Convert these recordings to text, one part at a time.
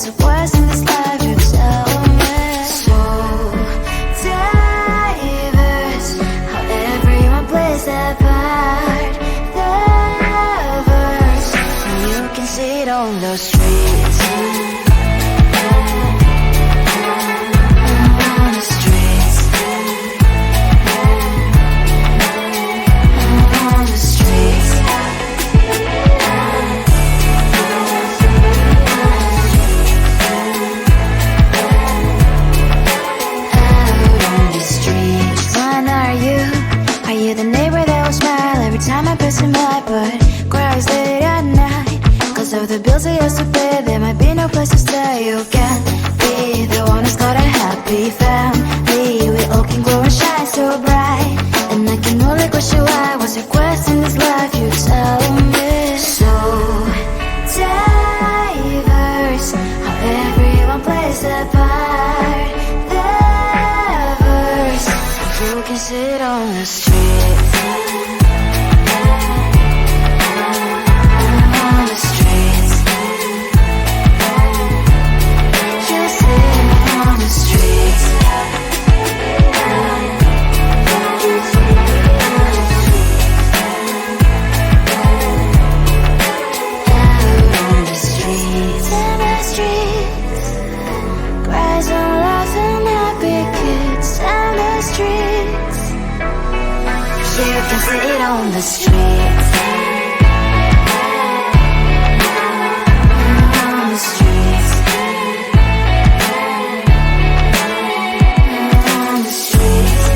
a quest in this life, you tell me. So diverse, how everyone plays their part. Their verse, and you can see it on the streets. On the streets. On the streets. The neighbor that will smile every time I pass him by, but cries late at night cause of the bills he has to pay. There might be no place to stay. You can't be the one who's got a happy family. We all can glow and shine so bright, and I can only question why. What's your quest in this life, you tell me. So diverse, how everyone plays their part. Their verse, you can sit on the street. You can see it on the streets. On the streets. On the streets.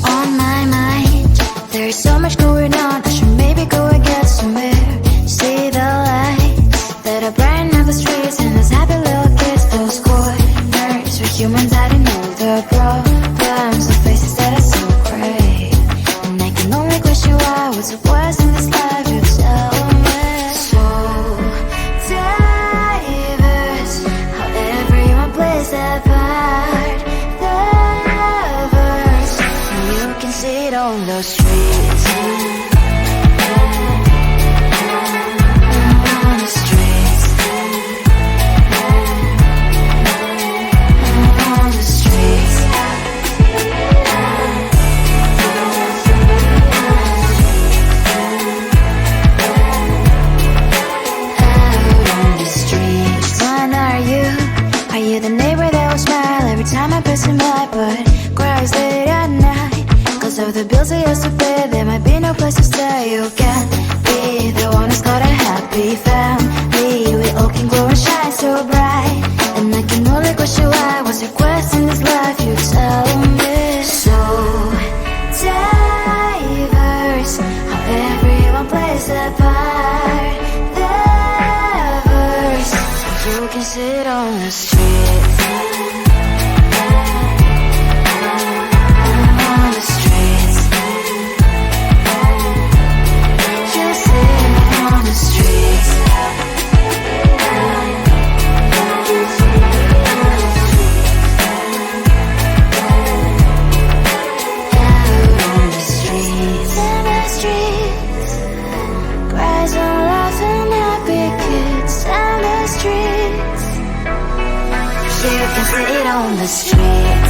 On my mind, there's so much going on. I should maybe go and get somewhere. See the lights that are brighten up the streets, and those happy little kids, those corners where humans hiding all their problems, the faces that are so gray. And I can only question why. What's the worst in this life? You tell me. So diverse, how everyone plays their part. The verse, you can see it on the streets. On the streets. On the streets. Out on the streets. Which one are you? Are you the neighbor that will smile every time I pass him by, but cries late at night? Cause of the bills I used to pay, there might be no place to stay. You can't be the one who's got a happy family. We all can glow and shine so bright, and I can only question why. What's your quest in this life? You tell me. So diverse, how everyone plays their part. Their verse, you can sit on the streets. On the streets. You sit on the streets. Out on the streets. In the streets. Cries and laughs and happy kids. And the streets. You can sit on the streets.